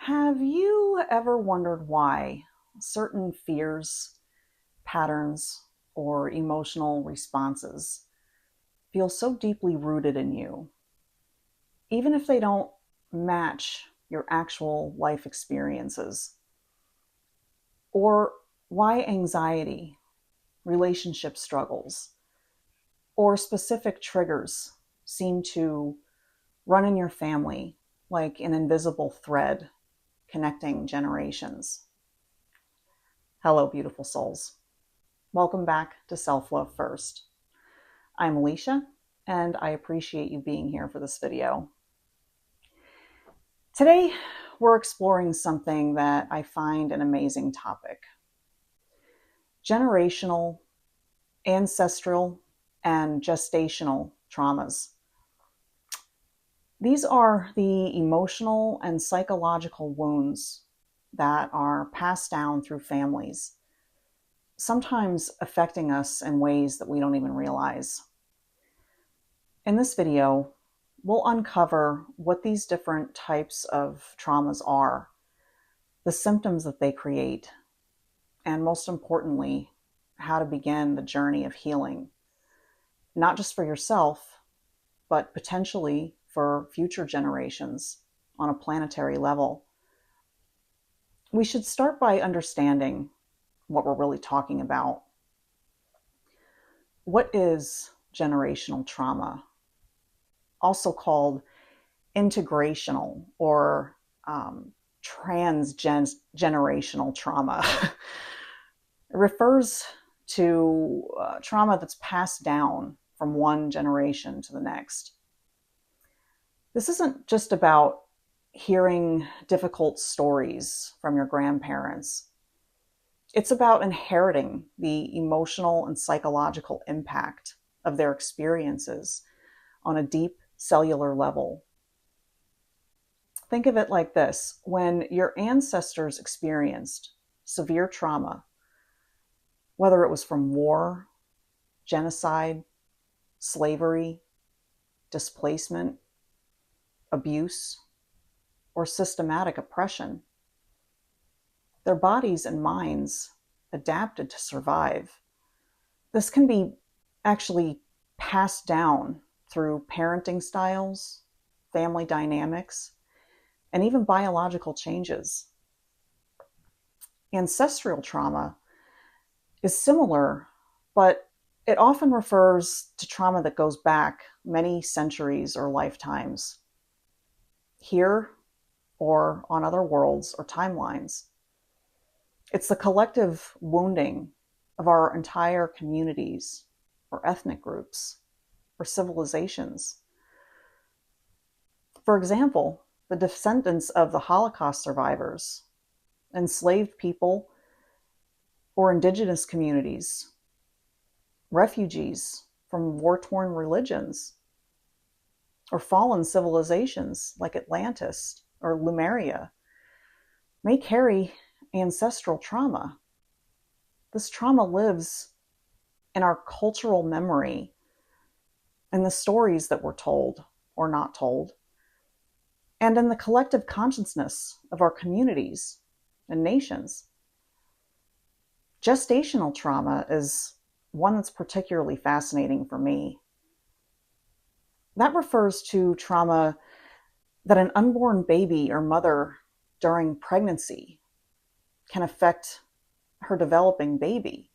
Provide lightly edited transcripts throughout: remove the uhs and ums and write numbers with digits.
Have you ever wondered why certain fears, patterns, or emotional responses feel so deeply rooted in you, even if they don't match your actual life experiences? Or why anxiety, relationship struggles, or specific triggers seem to run in your family like an invisible thread connecting generations? Hello, beautiful souls. Welcome back to Self Love First. I'm Alicia, and I appreciate you being here for this video. Today, we're exploring something that I find an amazing topic: generational, ancestral, and gestational traumas. These are the emotional and psychological wounds that are passed down through families, sometimes affecting us in ways that we don't even realize. In this video, we'll uncover what these different types of traumas are, the symptoms that they create, and most importantly, how to begin the journey of healing, not just for yourself, but potentially for future generations on a planetary level. We should start by understanding what we're really talking about. What is generational trauma? Also called integrational or transgenerational trauma. It refers to trauma that's passed down from one generation to the next. This isn't just about hearing difficult stories from your grandparents. It's about inheriting the emotional and psychological impact of their experiences on a deep cellular level. Think of it like this: when your ancestors experienced severe trauma, whether it was from war, genocide, slavery, displacement, abuse, or systematic oppression, their bodies and minds adapted to survive. This can be actually passed down through parenting styles, family dynamics, and even biological changes. Ancestral trauma is similar, but it often refers to trauma that goes back many centuries or lifetimes, here or on other worlds or timelines. It's the collective wounding of our entire communities or ethnic groups or civilizations. For example, the descendants of the Holocaust survivors, enslaved people or indigenous communities, refugees from war-torn religions, or fallen civilizations like Atlantis or Lemuria may carry ancestral trauma. This trauma lives in our cultural memory and the stories that were told or not told, and in the collective consciousness of our communities and nations. Gestational trauma is one that's particularly fascinating for me. That refers to trauma that an unborn baby or mother during pregnancy can affect her developing baby.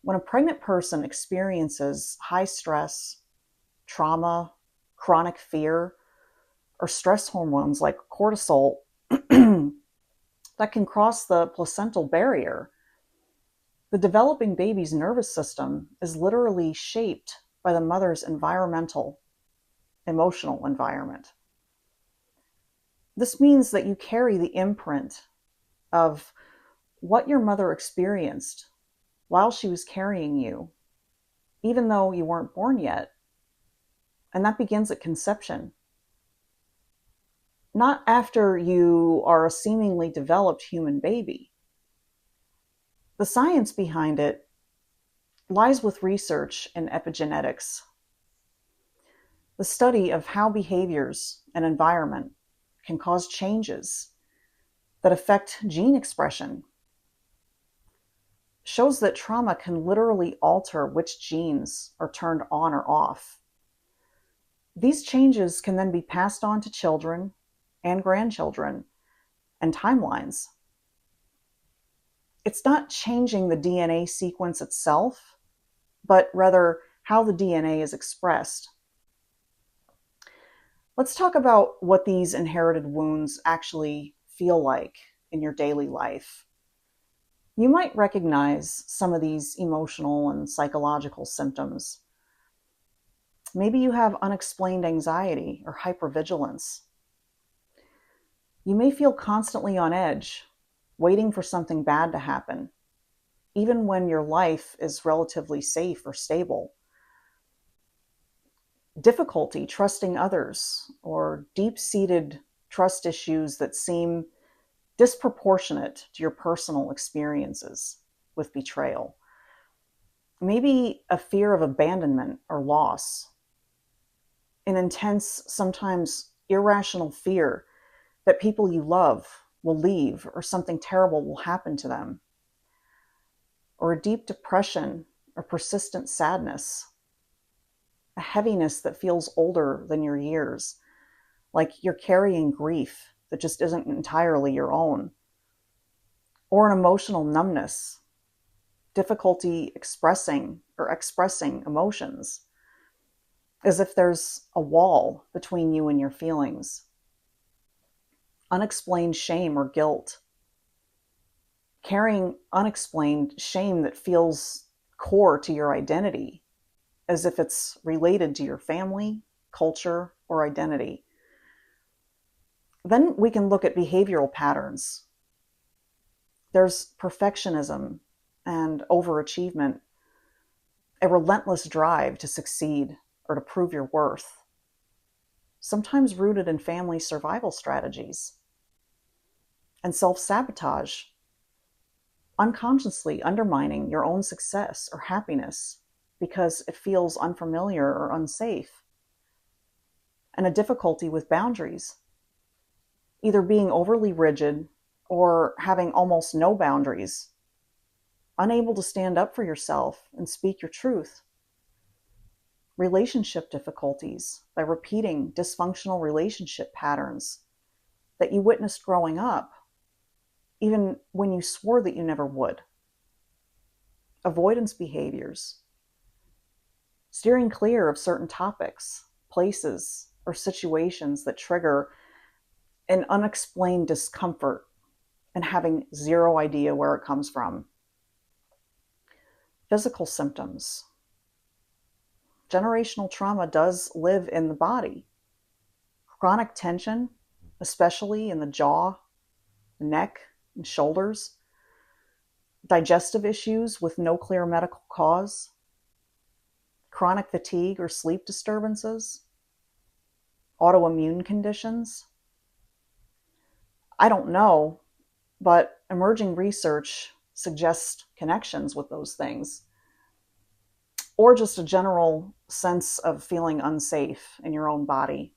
When a pregnant person experiences high stress, trauma, chronic fear, or stress hormones like cortisol that can cross the placental barrier, the developing baby's nervous system is literally shaped by the mother's environmental, emotional environment. This means that you carry the imprint of what your mother experienced while she was carrying you, even though you weren't born yet. And that begins at conception. Not after you are a seemingly developed human baby. The science behind it lies with research in epigenetics, the study of how behaviors and environment can cause changes that affect gene expression. Shows that trauma can literally alter which genes are turned on or off. These changes can then be passed on to children and grandchildren and timelines. It's not changing the DNA sequence itself, but rather how the DNA is expressed. Let's talk about what these inherited wounds actually feel like in your daily life. You might recognize some of these emotional and psychological symptoms. Maybe you have unexplained anxiety or hypervigilance. You may feel constantly on edge, waiting for something bad to happen, even when your life is relatively safe or stable. Difficulty trusting others, or deep-seated trust issues that seem disproportionate to your personal experiences with betrayal. Maybe a fear of abandonment or loss. An intense, sometimes irrational fear that people you love will leave or something terrible will happen to them. Or a deep depression or persistent sadness. A heaviness that feels older than your years, like you're carrying grief that just isn't entirely your own. Or an emotional numbness, difficulty expressing emotions, as if there's a wall between you and your feelings. Unexplained shame or guilt, carrying unexplained shame that feels core to your identity, as if it's related to your family, culture, or identity. Then we can look at behavioral patterns. There's perfectionism and overachievement, a relentless drive to succeed or to prove your worth, sometimes rooted in family survival strategies. And self-sabotage, unconsciously undermining your own success or happiness because it feels unfamiliar or unsafe. And a difficulty with boundaries, either being overly rigid or having almost no boundaries, unable to stand up for yourself and speak your truth. Relationship difficulties by repeating dysfunctional relationship patterns that you witnessed growing up, even when you swore that you never would. Avoidance behaviors, steering clear of certain topics, places, or situations that trigger an unexplained discomfort and having zero idea where it comes from. Physical symptoms. Generational trauma does live in the body. Chronic tension, especially in the jaw, the neck, and shoulders. Digestive issues with no clear medical cause. Chronic fatigue or sleep disturbances. Autoimmune conditions. I don't know, but emerging research suggests connections with those things. Or just a general sense of feeling unsafe in your own body.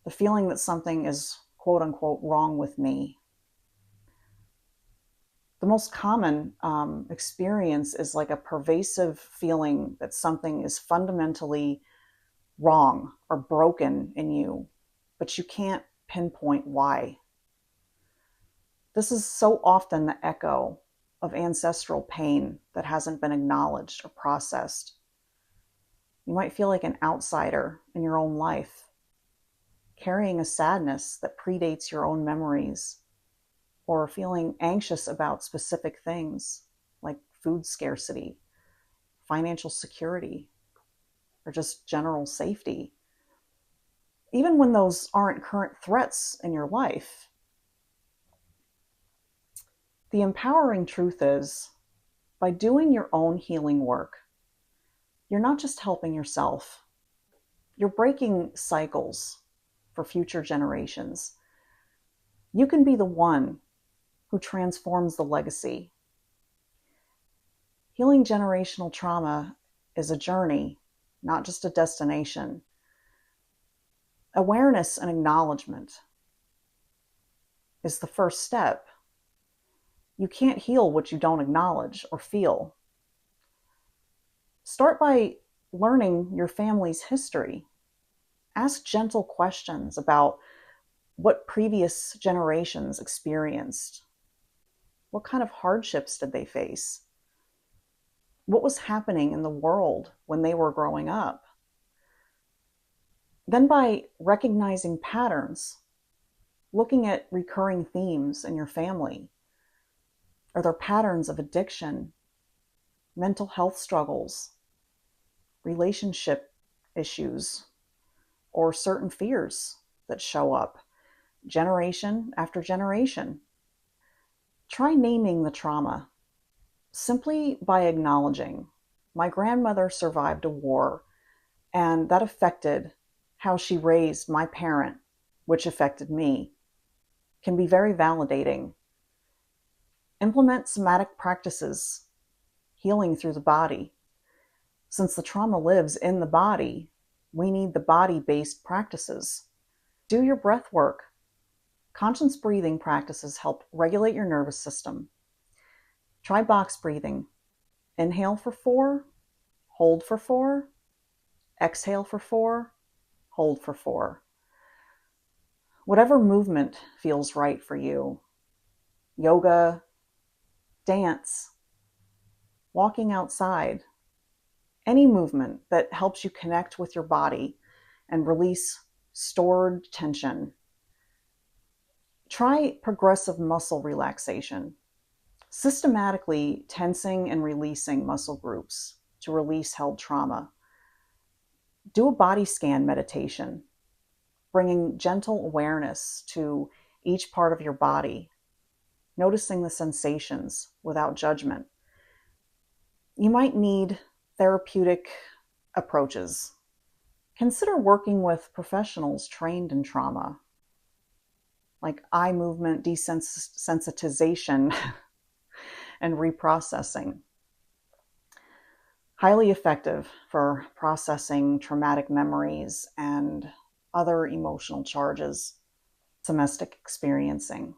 The feeling that something is quote unquote wrong with me. The most common experience is like a pervasive feeling that something is fundamentally wrong or broken in you, but you can't pinpoint why. This is so often the echo of ancestral pain that hasn't been acknowledged or processed. You might feel like an outsider in your own life, carrying a sadness that predates your own memories, or feeling anxious about specific things like food scarcity, financial security, or just general safety. Even when those aren't current threats in your life. The empowering truth is, by doing your own healing work, you're not just helping yourself, you're breaking cycles for future generations. You can be the one who transforms the legacy. Healing generational trauma is a journey, not just a destination. Awareness and acknowledgement is the first step. You can't heal what you don't acknowledge or feel. Start by learning your family's history. Ask gentle questions about what previous generations experienced. What kind of hardships did they face? What was happening in the world when they were growing up? Then, by recognizing patterns, looking at recurring themes in your family, are there patterns of addiction, mental health struggles, relationship issues, or certain fears that show up generation after generation? Try naming the trauma simply by acknowledging, my grandmother survived a war, and that affected how she raised my parent, which affected me, can be very validating. Implement somatic practices, healing through the body. Since the trauma lives in the body, we need the body-based practices. Do your breath work. Conscious breathing practices help regulate your nervous system. Try box breathing. Inhale for 4, hold for 4, exhale for 4, hold for 4. Whatever movement feels right for you. Yoga, dance, walking outside, any movement that helps you connect with your body and release stored tension. Try progressive muscle relaxation, systematically tensing and releasing muscle groups to release held trauma. Do a body scan meditation, bringing gentle awareness to each part of your body, noticing the sensations without judgment. You might need therapeutic approaches. Consider working with professionals trained in trauma, like eye movement desensitization and reprocessing. Highly effective for processing traumatic memories and other emotional charges, domestic experiencing.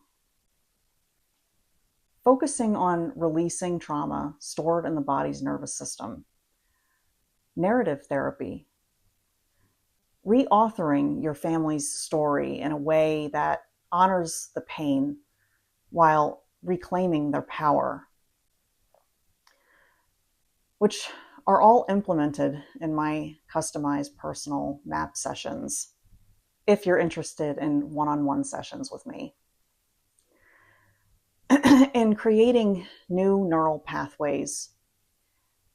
Focusing on releasing trauma stored in the body's nervous system. Narrative therapy. Reauthoring your family's story in a way that honors the pain while reclaiming their power, which are all implemented in my customized personal map sessions, if you're interested in one-on-one sessions with me. In creating new neural pathways,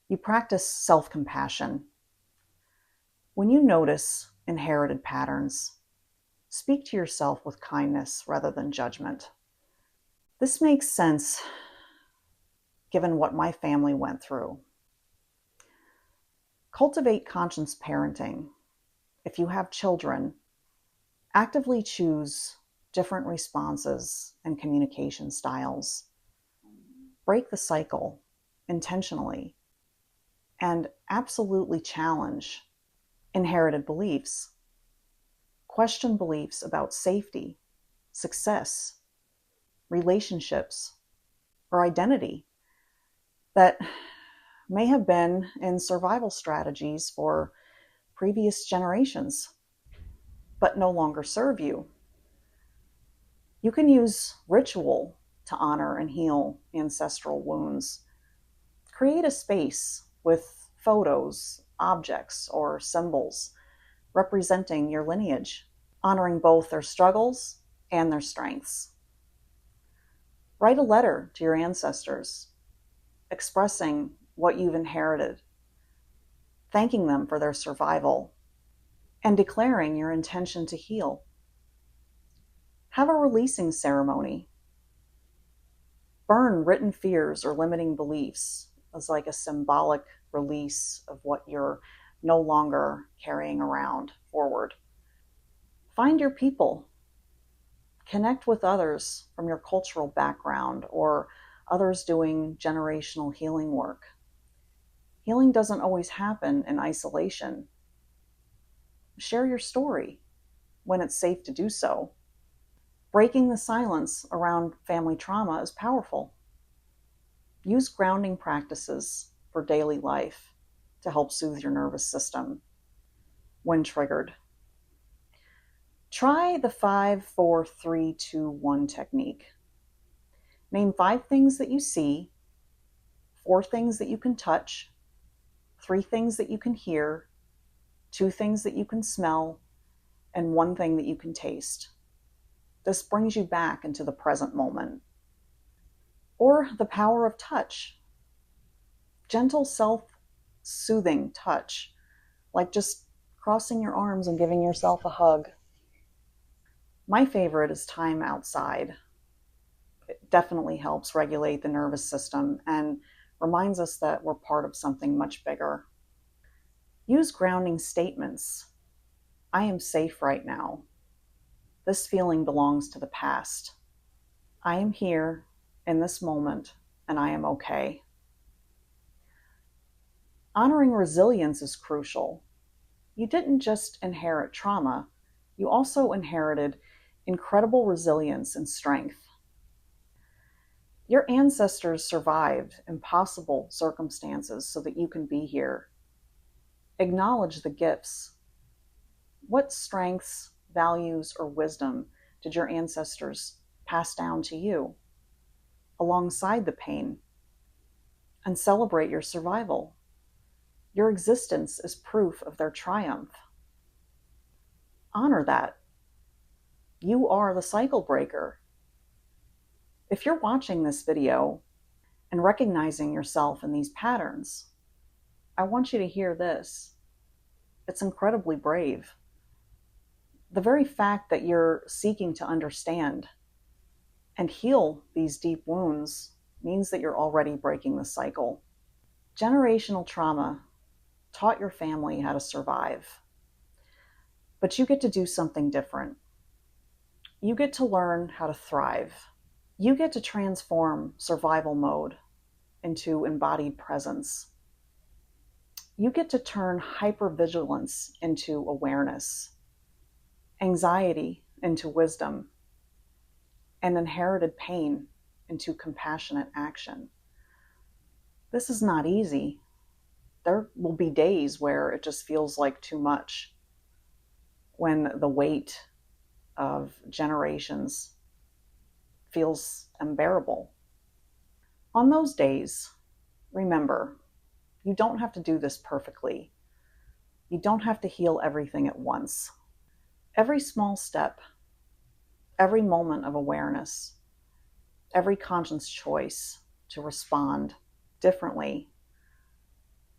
you practice self-compassion. When you notice inherited patterns, speak to yourself with kindness rather than judgment. This makes sense given what my family went through. Cultivate conscious parenting. If you have children, actively choose different responses and communication styles. Break the cycle intentionally and absolutely challenge inherited beliefs. Question beliefs about safety, success, relationships, or identity that may have been in survival strategies for previous generations, but no longer serve you. You can use ritual to honor and heal ancestral wounds. Create a space with photos, objects, or symbols representing your lineage, honoring both their struggles and their strengths. Write a letter to your ancestors, expressing what you've inherited, thanking them for their survival, and declaring your intention to heal. Have a releasing ceremony. Burn written fears or limiting beliefs as like a symbolic release of what you're no longer carrying around forward. Find your people. Connect with others from your cultural background or others doing generational healing work. Healing doesn't always happen in isolation. Share your story when it's safe to do so. Breaking the silence around family trauma is powerful. Use grounding practices for daily life to help soothe your nervous system when triggered. Try the 5-4-3-2-1 technique. Name 5 things that you see, 4 things that you can touch, 3 things that you can hear, 2 things that you can smell, and 1 thing that you can taste. This brings you back into the present moment. Or the power of touch. Gentle, self-soothing touch, like just crossing your arms and giving yourself a hug. My favorite is time outside. It definitely helps regulate the nervous system and reminds us that we're part of something much bigger. Use grounding statements. I am safe right now. This feeling belongs to the past. I am here in this moment, and I am okay. Honoring resilience is crucial. You didn't just inherit trauma, you also inherited incredible resilience and strength. Your ancestors survived impossible circumstances so that you can be here. Acknowledge the gifts. What strengths, values, or wisdom did your ancestors pass down to you alongside the pain? And celebrate your survival. Your existence is proof of their triumph. Honor that. You are the cycle breaker. If you're watching this video and recognizing yourself in these patterns, I want you to hear this. It's incredibly brave. The very fact that you're seeking to understand and heal these deep wounds means that you're already breaking the cycle. Generational trauma taught your family how to survive, but you get to do something different. You get to learn how to thrive. You get to transform survival mode into embodied presence. You get to turn hypervigilance into awareness, anxiety into wisdom, and inherited pain into compassionate action. This is not easy. There will be days where it just feels like too much, when the weight of generations feels unbearable. On those days, remember, you don't have to do this perfectly. You don't have to heal everything at once. Every small step, every moment of awareness, every conscious choice to respond differently,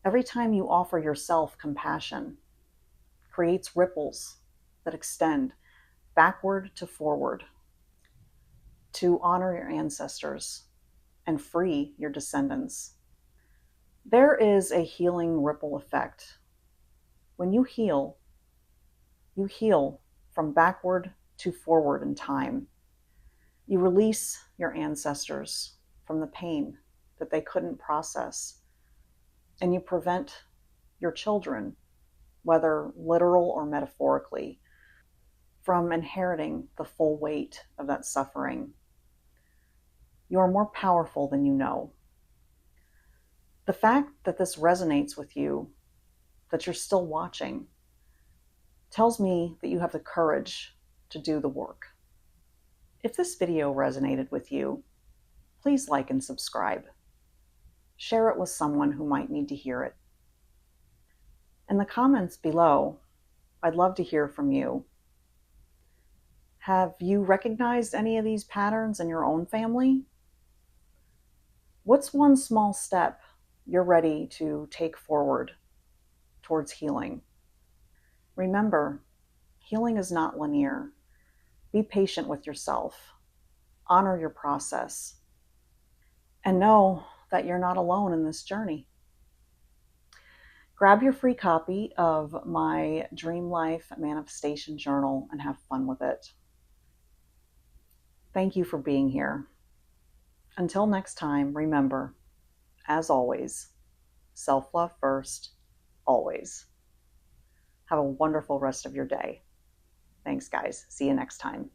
every time you offer yourself compassion, creates ripples that extend backward to forward to honor your ancestors and free your descendants. There is a healing ripple effect. When you heal from backward to forward in time. You release your ancestors from the pain that they couldn't process, and you prevent your children, whether literal or metaphorically, from inheriting the full weight of that suffering. You are more powerful than you know. The fact that this resonates with you, that you're still watching, tells me that you have the courage to do the work. If this video resonated with you, please like and subscribe. Share it with someone who might need to hear it. In the comments below, I'd love to hear from you. Have you recognized any of these patterns in your own family? What's one small step you're ready to take forward towards healing? Remember, healing is not linear. Be patient with yourself. Honor your process. And know that you're not alone in this journey. Grab your free copy of my Dream Life Manifestation Journal and have fun with it. Thank you for being here. Until next time, remember, as always, self-love first, always. Have a wonderful rest of your day. Thanks, guys. See you next time.